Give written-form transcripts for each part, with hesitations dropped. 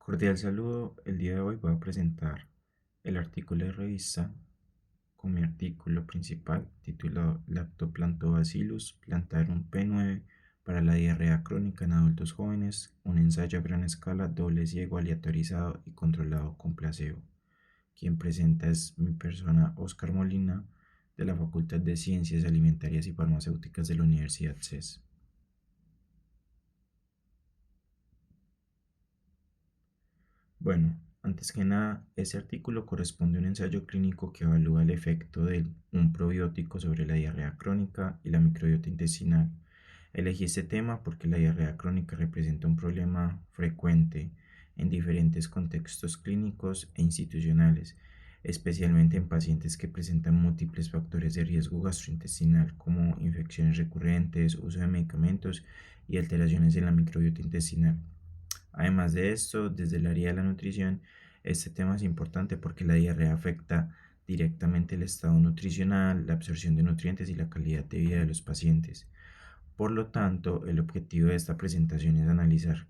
Cordial saludo, el día de hoy voy a presentar el artículo de revista con mi artículo principal titulado Lactoplantobacillus plantarum P9 para la diarrea crónica en adultos jóvenes, un ensayo a gran escala, doble ciego, aleatorizado y controlado con placebo. Quien presenta es mi persona Oscar Molina de la Facultad de Ciencias Alimentarias y Farmacéuticas de la Universidad CES. Bueno, antes que nada, este artículo corresponde a un ensayo clínico que evalúa el efecto de un probiótico sobre la diarrea crónica y la microbiota intestinal. Elegí este tema porque la diarrea crónica representa un problema frecuente en diferentes contextos clínicos e institucionales, especialmente en pacientes que presentan múltiples factores de riesgo gastrointestinal como infecciones recurrentes, uso de medicamentos y alteraciones en la microbiota intestinal. Además de esto, desde el área de la nutrición, este tema es importante porque la diarrea afecta directamente el estado nutricional, la absorción de nutrientes y la calidad de vida de los pacientes. Por lo tanto, el objetivo de esta presentación es analizar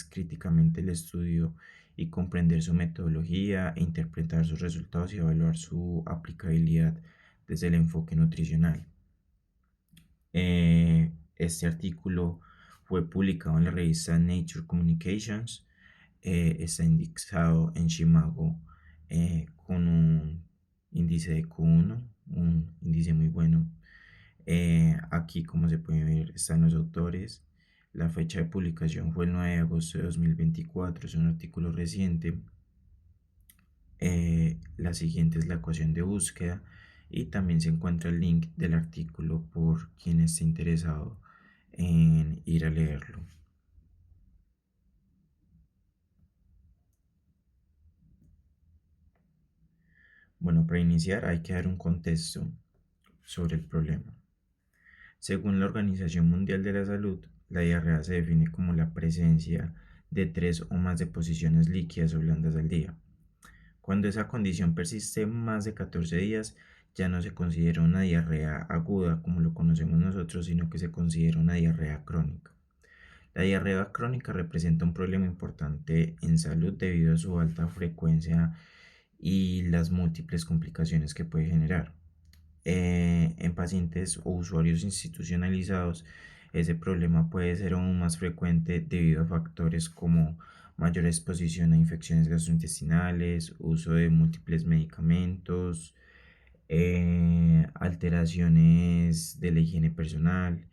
críticamente el estudio y comprender su metodología, e interpretar sus resultados y evaluar su aplicabilidad desde el enfoque nutricional. Este artículo fue publicado en la revista Nature Communications. Está indexado en Shimago con un índice de Q1, un índice muy bueno. Aquí, como se puede ver, están los autores. La fecha de publicación fue el 9 de agosto de 2024, es un artículo reciente. La siguiente es la ecuación de búsqueda y también se encuentra el link del artículo por quien esté interesado en ir a leerlo. Bueno, para iniciar hay que dar un contexto sobre el problema. Según la Organización Mundial de la Salud, la diarrea se define como la presencia de 3 o más deposiciones líquidas o blandas al día. Cuando esa condición persiste más de 14 días, ya no se considera una diarrea aguda como lo conocemos nosotros, sino que se considera una diarrea crónica. La diarrea crónica representa un problema importante en salud debido a su alta frecuencia y las múltiples complicaciones que puede generar. En pacientes o usuarios institucionalizados, ese problema puede ser aún más frecuente debido a factores como mayor exposición a infecciones gastrointestinales, uso de múltiples medicamentos, alteraciones de la higiene personal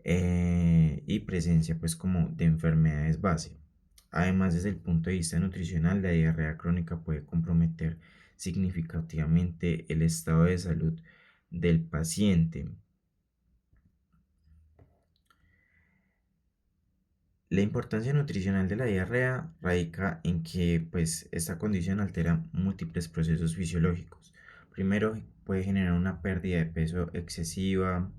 y presencia pues como de enfermedades base. Además, desde el punto de vista nutricional, la diarrea crónica puede comprometer significativamente el estado de salud del paciente. La importancia nutricional de la diarrea radica en que pues, esta condición altera múltiples procesos fisiológicos. Primero, puede generar una pérdida de peso excesiva,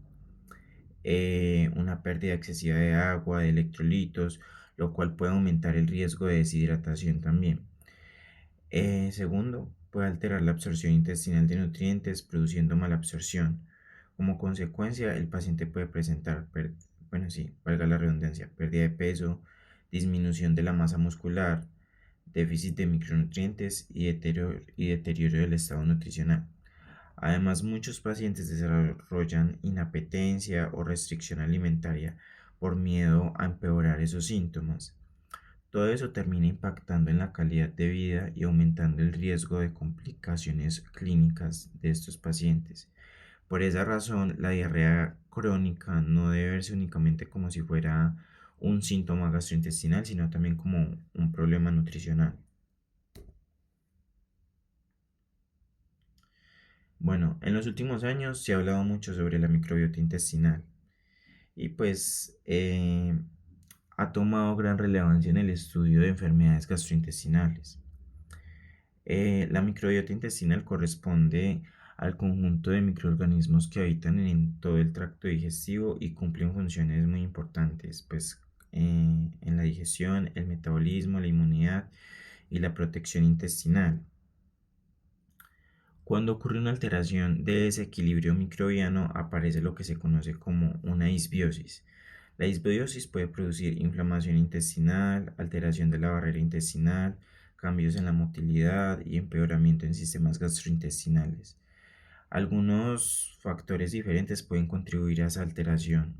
una pérdida excesiva de agua, de electrolitos, lo cual puede aumentar el riesgo de deshidratación también. Segundo, puede alterar la absorción intestinal de nutrientes, produciendo malabsorción. Como consecuencia, el paciente puede presentar, valga la redundancia, pérdida de peso, disminución de la masa muscular, déficit de micronutrientes y deterioro del estado nutricional. Además, muchos pacientes desarrollan inapetencia o restricción alimentaria por miedo a empeorar esos síntomas. Todo eso termina impactando en la calidad de vida y aumentando el riesgo de complicaciones clínicas de estos pacientes. Por esa razón, la diarrea crónica no debe verse únicamente como si fuera un síntoma gastrointestinal, sino también como un problema nutricional. Bueno, en los últimos años se ha hablado mucho sobre la microbiota intestinal y ha tomado gran relevancia en el estudio de enfermedades gastrointestinales. La microbiota intestinal corresponde al conjunto de microorganismos que habitan en todo el tracto digestivo y cumplen funciones muy importantes, en la digestión, el metabolismo, la inmunidad y la protección intestinal. Cuando ocurre una alteración de desequilibrio microbiano, aparece lo que se conoce como una disbiosis. La disbiosis puede producir inflamación intestinal, alteración de la barrera intestinal, cambios en la motilidad y empeoramiento en sistemas gastrointestinales. Algunos factores diferentes pueden contribuir a esa alteración,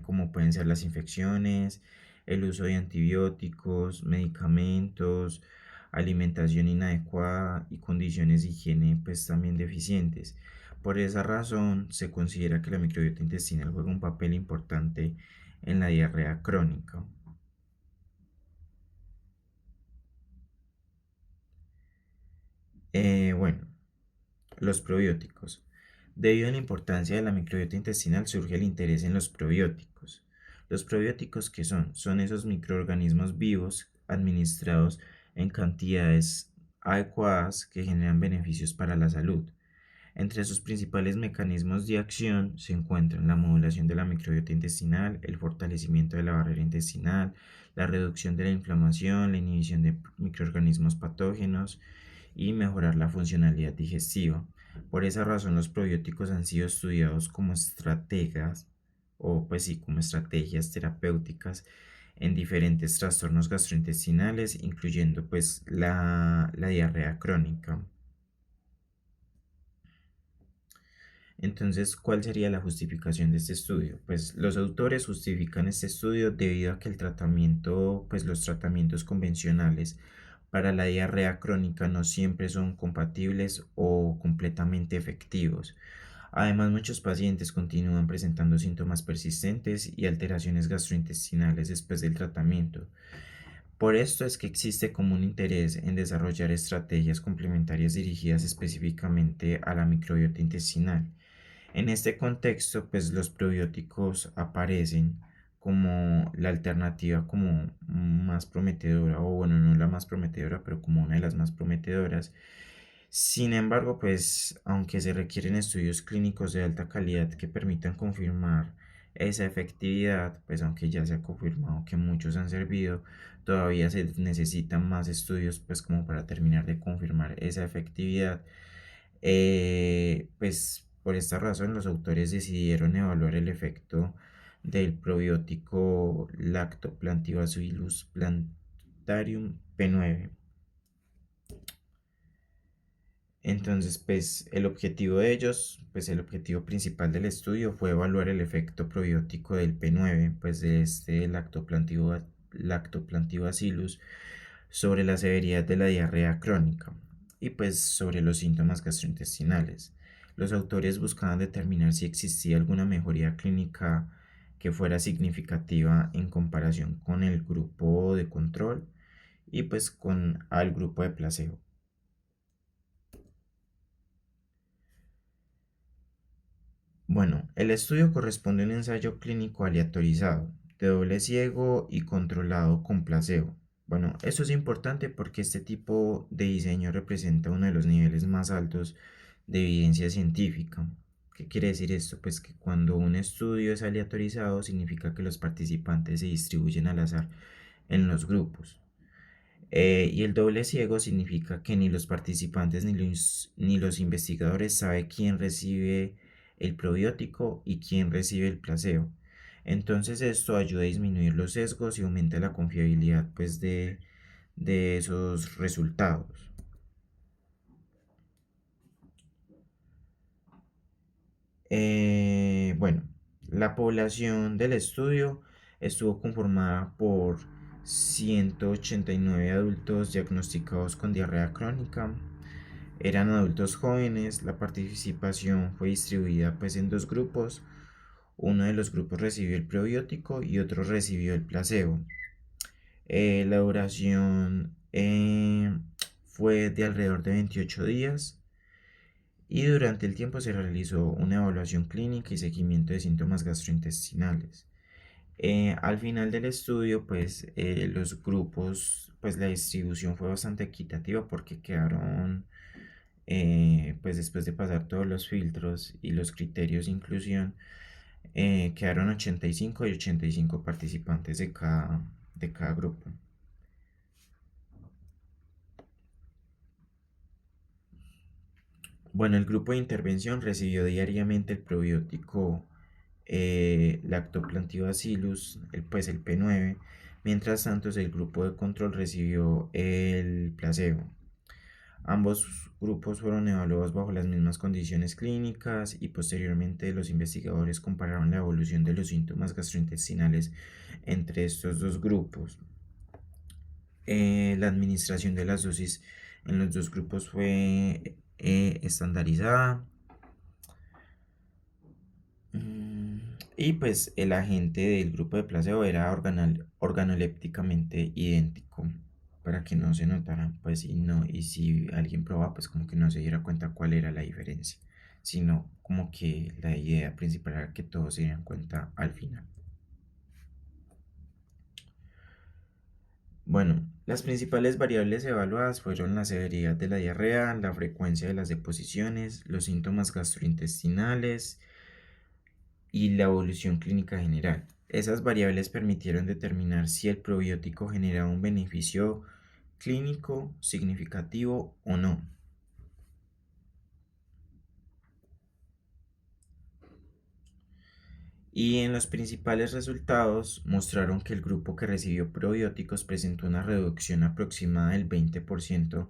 como pueden ser las infecciones, el uso de antibióticos, medicamentos, alimentación inadecuada y condiciones de higiene pues también deficientes. Por esa razón se considera que la microbiota intestinal juega un papel importante en la diarrea crónica. Bueno, los probióticos. Debido a la importancia de la microbiota intestinal surge el interés en los probióticos. ¿Los probióticos qué son? Son esos microorganismos vivos administrados en cantidades adecuadas que generan beneficios para la salud. Entre sus principales mecanismos de acción se encuentran la modulación de la microbiota intestinal, el fortalecimiento de la barrera intestinal, la reducción de la inflamación, la inhibición de microorganismos patógenos y mejorar la funcionalidad digestiva. Por esa razón los probióticos han sido estudiados como estrategas o pues sí, como estrategias terapéuticas en diferentes trastornos gastrointestinales, incluyendo pues la diarrea crónica. Entonces, ¿cuál sería la justificación de este estudio? Pues los autores justifican este estudio debido a que el tratamiento, pues los tratamientos convencionales para la diarrea crónica no siempre son compatibles o completamente efectivos. Además, muchos pacientes continúan presentando síntomas persistentes y alteraciones gastrointestinales después del tratamiento. Por esto es que existe como un interés en desarrollar estrategias complementarias dirigidas específicamente a la microbiota intestinal. En este contexto, pues los probióticos aparecen como la alternativa como más prometedora, o bueno, no la más prometedora, pero como una de las más prometedoras. Sin embargo, pues aunque se requieren estudios clínicos de alta calidad que permitan confirmar esa efectividad, pues aunque ya se ha confirmado que muchos han servido, todavía se necesitan más estudios pues como para terminar de confirmar esa efectividad. Pues por esta razón los autores decidieron evaluar el efecto del probiótico Lactobacillus plantarium P9. Entonces, pues el objetivo de ellos, pues el objetivo principal del estudio fue evaluar el efecto probiótico del P9, pues de este Lactobacillus sobre la severidad de la diarrea crónica y pues sobre los síntomas gastrointestinales. Los autores buscaban determinar si existía alguna mejoría clínica que fuera significativa en comparación con el grupo de control y pues con al grupo de placebo. Bueno, el estudio corresponde a un ensayo clínico aleatorizado, de doble ciego y controlado con placebo. Bueno, eso es importante porque este tipo de diseño representa uno de los niveles más altos de evidencia científica. ¿Qué quiere decir esto? Pues que cuando un estudio es aleatorizado significa que los participantes se distribuyen al azar en los grupos. Y el doble ciego significa que ni los participantes ni los investigadores saben quién recibe el probiótico y quién recibe el placebo. Entonces esto ayuda a disminuir los sesgos y aumenta la confiabilidad pues, de esos resultados. Bueno, la población del estudio estuvo conformada por 189 adultos diagnosticados con diarrea crónica. Eran adultos jóvenes, la participación fue distribuida pues en dos grupos. Uno de los grupos recibió el probiótico y otro recibió el placebo. La duración fue de alrededor de 28 días y durante el tiempo se realizó una evaluación clínica y seguimiento de síntomas gastrointestinales. Al final del estudio, pues los grupos, pues la distribución fue bastante equitativa porque quedaron, pues después de pasar todos los filtros y los criterios de inclusión, quedaron 85 y 85 participantes de cada grupo. Bueno, el grupo de intervención recibió diariamente el probiótico Lactobacillus, pues el P9. Mientras tanto, el grupo de control recibió el placebo. Ambos grupos fueron evaluados bajo las mismas condiciones clínicas y posteriormente los investigadores compararon la evolución de los síntomas gastrointestinales entre estos dos grupos. La administración de las dosis en los dos grupos fue estandarizada. Y pues el agente del grupo de placebo era organolépticamente idéntico para que no se notara, pues, y si alguien probaba, pues como que no se diera cuenta cuál era la diferencia, sino como que la idea principal era que todos se dieran cuenta al final. Bueno, las principales variables evaluadas fueron la severidad de la diarrea, la frecuencia de las deposiciones, los síntomas gastrointestinales y la evolución clínica general. Esas variables permitieron determinar si el probiótico generaba un beneficio clínico significativo o no. Y en los principales resultados mostraron que el grupo que recibió probióticos presentó una reducción aproximada del 20%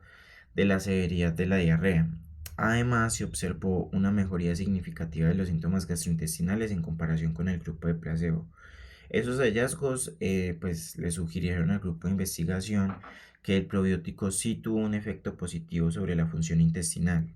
de la severidad de la diarrea. Además, se observó una mejoría significativa de los síntomas gastrointestinales en comparación con el grupo de placebo. Esos hallazgos pues le sugirieron al grupo de investigación que el probiótico sí tuvo un efecto positivo sobre la función intestinal.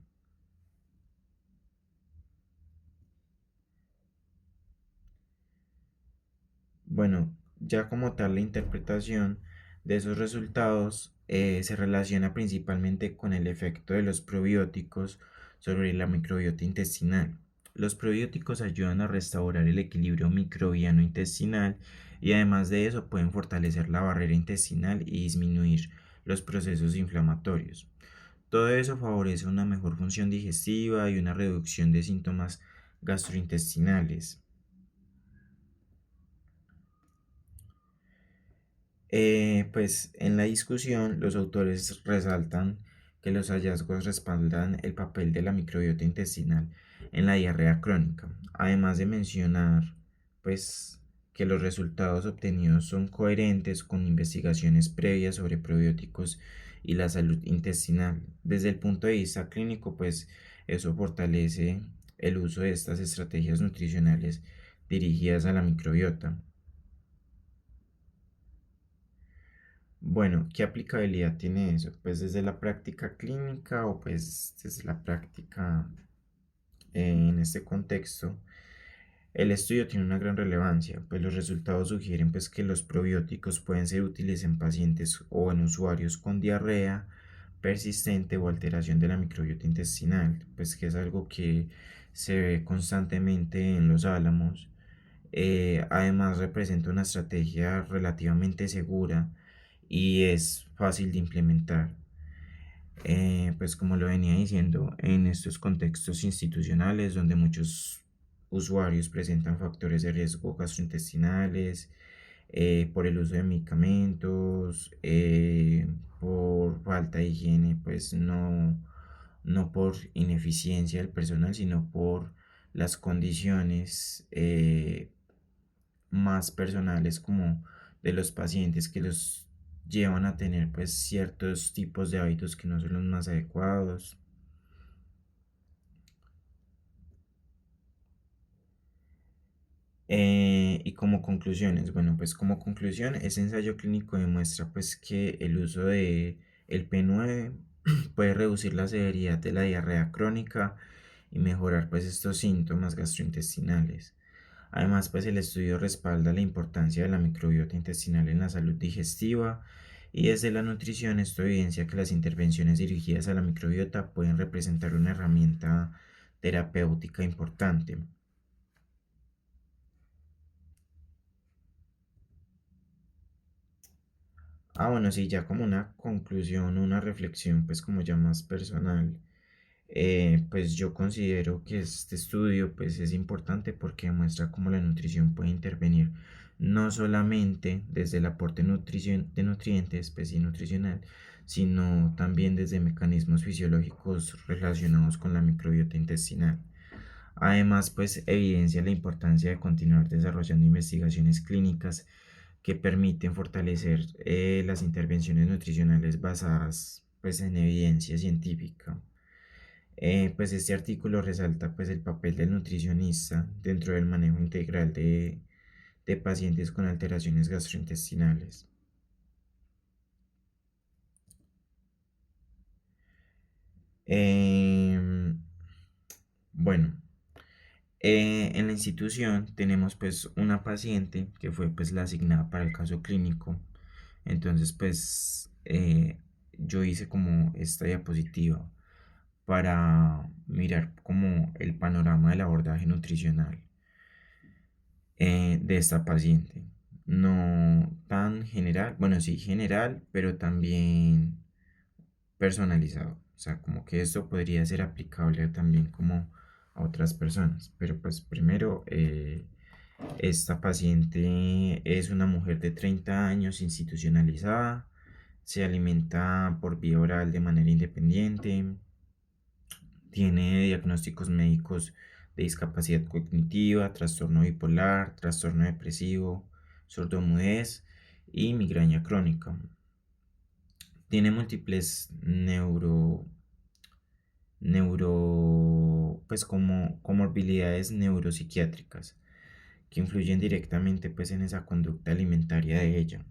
Bueno, ya como tal la interpretación de esos resultados se relaciona principalmente con el efecto de los probióticos sobre la microbiota intestinal. Los probióticos ayudan a restaurar el equilibrio microbiano intestinal y además de eso pueden fortalecer la barrera intestinal y disminuir los procesos inflamatorios. Todo eso favorece una mejor función digestiva y una reducción de síntomas gastrointestinales. Pues en la discusión los autores resaltan que los hallazgos respaldan el papel de la microbiota intestinal en la diarrea crónica, además de mencionar pues que los resultados obtenidos son coherentes con investigaciones previas sobre probióticos y la salud intestinal. Desde el punto de vista clínico, pues eso fortalece el uso de estas estrategias nutricionales dirigidas a la microbiota. Bueno, ¿qué aplicabilidad tiene eso? Pues desde la práctica clínica o pues desde la práctica en este contexto, el estudio tiene una gran relevancia, pues los resultados sugieren pues que los probióticos pueden ser útiles en pacientes o en usuarios con diarrea persistente o alteración de la microbiota intestinal, pues que es algo que se ve constantemente en los álamos. Además representa una estrategia relativamente segura y es fácil de implementar. Pues como lo venía diciendo, en estos contextos institucionales donde muchos usuarios presentan factores de riesgo gastrointestinales, por el uso de medicamentos, por falta de higiene, pues no por ineficiencia del personal, sino por las condiciones más personales como de los pacientes que los llevan a tener pues ciertos tipos de hábitos que no son los más adecuados. Y como conclusiones, bueno, pues como conclusión, ese ensayo clínico demuestra pues que el uso de el P9 puede reducir la severidad de la diarrea crónica y mejorar pues estos síntomas gastrointestinales. Además, pues el estudio respalda la importancia de la microbiota intestinal en la salud digestiva y desde la nutrición esto evidencia que las intervenciones dirigidas a la microbiota pueden representar una herramienta terapéutica importante. Bueno, sí, ya como una conclusión, una reflexión, pues como ya más personal, pues yo considero que este estudio pues es importante porque demuestra cómo la nutrición puede intervenir no solamente desde el aporte de nutrientes, pues y nutricional, sino también desde mecanismos fisiológicos relacionados con la microbiota intestinal. Además, pues evidencia la importancia de continuar desarrollando investigaciones clínicas que permiten fortalecer las intervenciones nutricionales basadas pues en evidencia científica. Pues este artículo resalta pues el papel del nutricionista dentro del manejo integral de pacientes con alteraciones gastrointestinales. Em, bueno, en la institución tenemos pues una paciente que fue pues la asignada para el caso clínico. Entonces pues yo hice como esta diapositiva para mirar como el panorama del abordaje nutricional de esta paciente. No tan general, bueno, sí general, pero también personalizado. O sea, como que esto podría ser aplicable también como a otras personas. Pero pues primero, esta paciente es una mujer de 30 años institucionalizada, se alimenta por vía oral de manera independiente, tiene diagnósticos médicos de discapacidad cognitiva, trastorno bipolar, trastorno depresivo, sordomudez y migraña crónica. Tiene múltiples pues como comorbilidades neuropsiquiátricas que influyen directamente pues en esa conducta alimentaria de ella.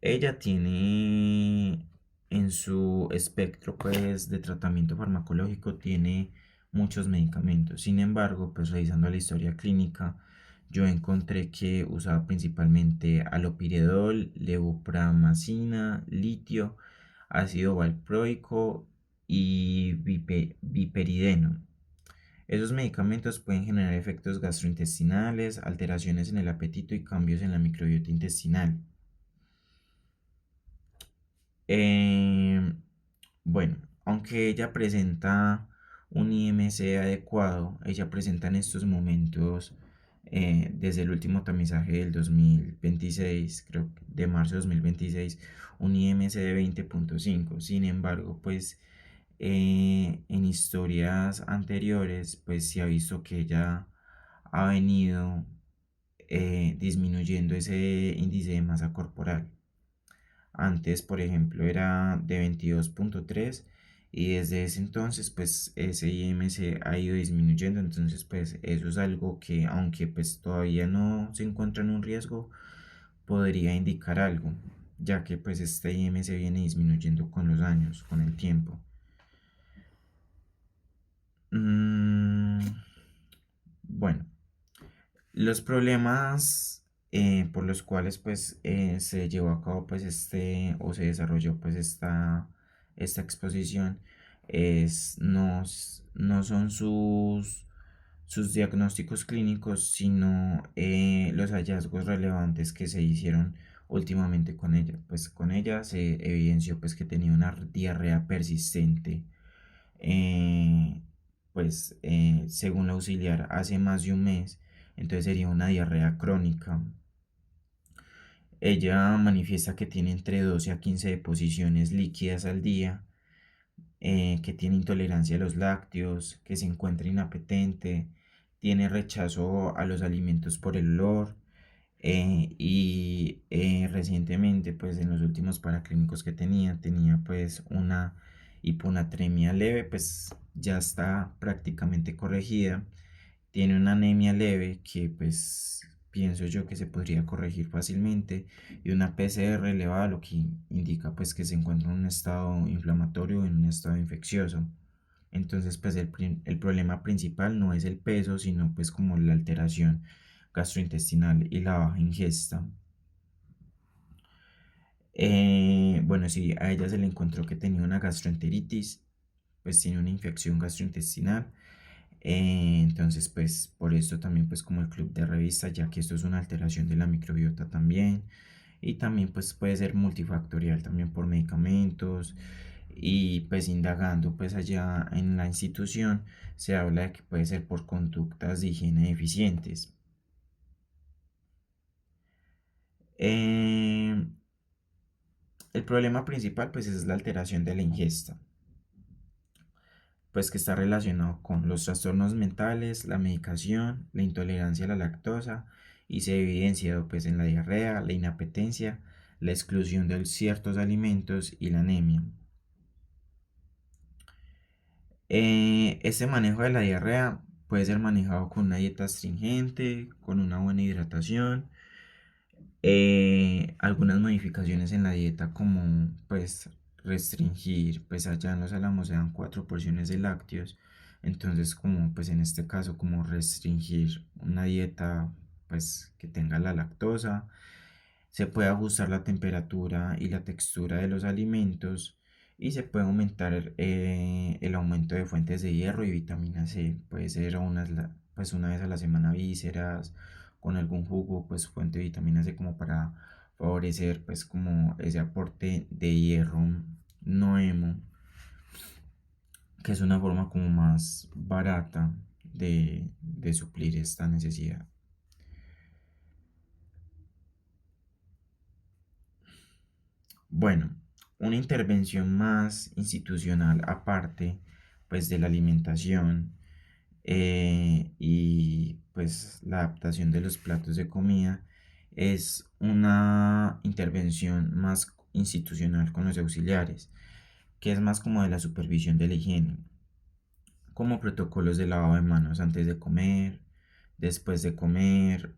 Ella tiene en su espectro pues de tratamiento farmacológico tiene muchos medicamentos. Sin embargo, pues revisando la historia clínica, yo encontré que usaba principalmente alopiridol, levopramacina, litio, ácido valproico y viperideno. Esos medicamentos pueden generar efectos gastrointestinales, alteraciones en el apetito y cambios en la microbiota intestinal. Eh, bueno, aunque ella presenta un IMC adecuado, ella presenta en estos momentos, desde el último tamizaje del 2026, creo que de marzo de 2026, un IMC de 20,5. Sin embargo, pues en historias anteriores, pues se ha visto que ella ha venido disminuyendo ese índice de masa corporal. Antes, por ejemplo, era de 22,3 y desde ese entonces, pues ese IMC ha ido disminuyendo. Entonces, pues eso es algo que, aunque pues todavía no se encuentra en un riesgo, podría indicar algo, ya que pues este IMC viene disminuyendo con los años, con el tiempo. Mm, bueno, los problemas por los cuales pues se llevó a cabo pues o se desarrolló pues esta exposición no son sus diagnósticos clínicos, sino los hallazgos relevantes que se hicieron últimamente con ella. Pues con ella se evidenció pues que tenía una diarrea persistente, eh, pues según la auxiliar hace más de un mes. Entonces sería una diarrea crónica. Ella manifiesta que tiene entre 12 a 15 deposiciones líquidas al día, que tiene intolerancia a los lácteos, que se encuentra inapetente, tiene rechazo a los alimentos por el olor, y recientemente, pues en los últimos paraclínicos que tenía pues una hiponatremia leve, pues ya está prácticamente corregida. Tiene una anemia leve que pues pienso yo que se podría corregir fácilmente, y una PCR elevada, lo que indica pues que se encuentra en un estado inflamatorio o en un estado infeccioso. Entonces pues el problema principal no es el peso, sino pues como la alteración gastrointestinal y la baja ingesta. Bueno, sí, a ella se le encontró que tenía una gastroenteritis, pues tiene una infección gastrointestinal. Entonces, pues por esto también pues como el club de revista, ya que esto es una alteración de la microbiota también. Y también pues puede ser multifactorial también por medicamentos. Y pues indagando pues allá en la institución se habla de que puede ser por conductas de higiene deficientes. Eh, el problema principal pues es la alteración de la ingesta. pues que está relacionado con los trastornos mentales, la medicación, la intolerancia a la lactosa y se ha evidenciado pues en la diarrea, la inapetencia, la exclusión de ciertos alimentos y la anemia. Este manejo de la diarrea puede ser manejado con una dieta astringente, con una buena hidratación, algunas modificaciones en la dieta como pues restringir, pues allá en los álamos se dan 4 porciones de lácteos, entonces como pues en este caso como restringir una dieta pues que tenga la lactosa, se puede ajustar la temperatura y la textura de los alimentos y se puede aumentar el aumento de fuentes de hierro y vitamina C. Puede ser pues una vez a la semana vísceras, con algún jugo, pues fuente de vitamina C como para favorecer pues como ese aporte de hierro no hemo, que es una forma como más barata de suplir esta necesidad. Bueno, una intervención más institucional aparte pues de la alimentación y pues la adaptación de los platos de comida es una intervención más institucional con los auxiliares, que es más como de la supervisión de la higiene, como protocolos de lavado de manos antes de comer, después de comer,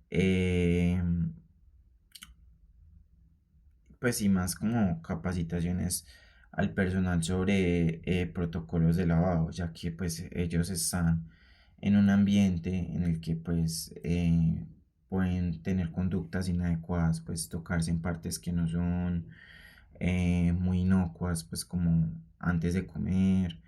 eh, pues sí, más como capacitaciones al personal sobre protocolos de lavado, ya que pues ellos están en un ambiente en el que pues pueden tener conductas inadecuadas, pues tocarse en partes que no son muy inocuas, pues como antes de comer,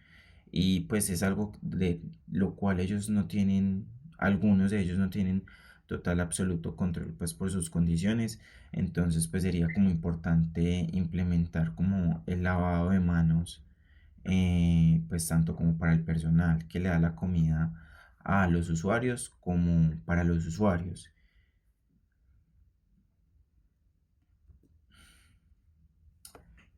y pues es algo de lo cual ellos no tienen, algunos de ellos no tienen total absoluto control pues por sus condiciones, entonces pues sería como importante implementar como el lavado de manos, pues tanto como para el personal que le da la comida a los usuarios como para los usuarios.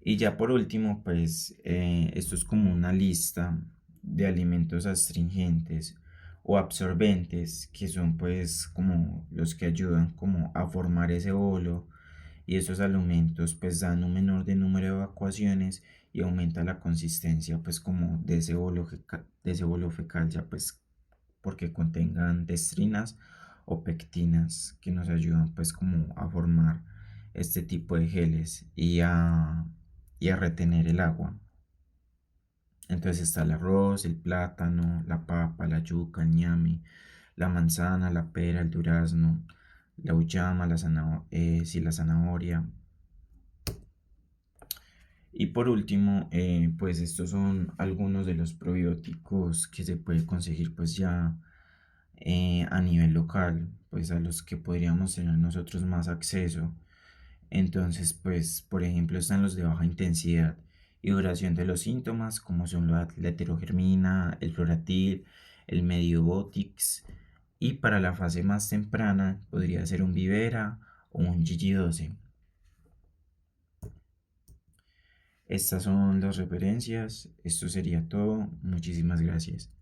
Y ya por último, pues esto es como una lista de alimentos astringentes o absorbentes que son pues como los que ayudan como a formar ese bolo, y esos alimentos pues dan un menor de número de evacuaciones y aumenta la consistencia pues como de ese bolo fecal, ya pues porque contengan destrinas o pectinas que nos ayudan pues como a formar este tipo de geles y a retener el agua. Entonces está el arroz, el plátano, la papa, la yuca, el ñame, la manzana, la pera, el durazno, la uyama, sí, la zanahoria. Y por último, pues estos son algunos de los probióticos que se puede conseguir pues ya a nivel local, pues a los que podríamos tener nosotros más acceso. Entonces, pues, por ejemplo, están los de baja intensidad y duración de los síntomas, como son la heterogermina, el floratil, el mediobotix, y para la fase más temprana podría ser un vivera o un GG12. Estas son las referencias, esto sería todo, muchísimas gracias.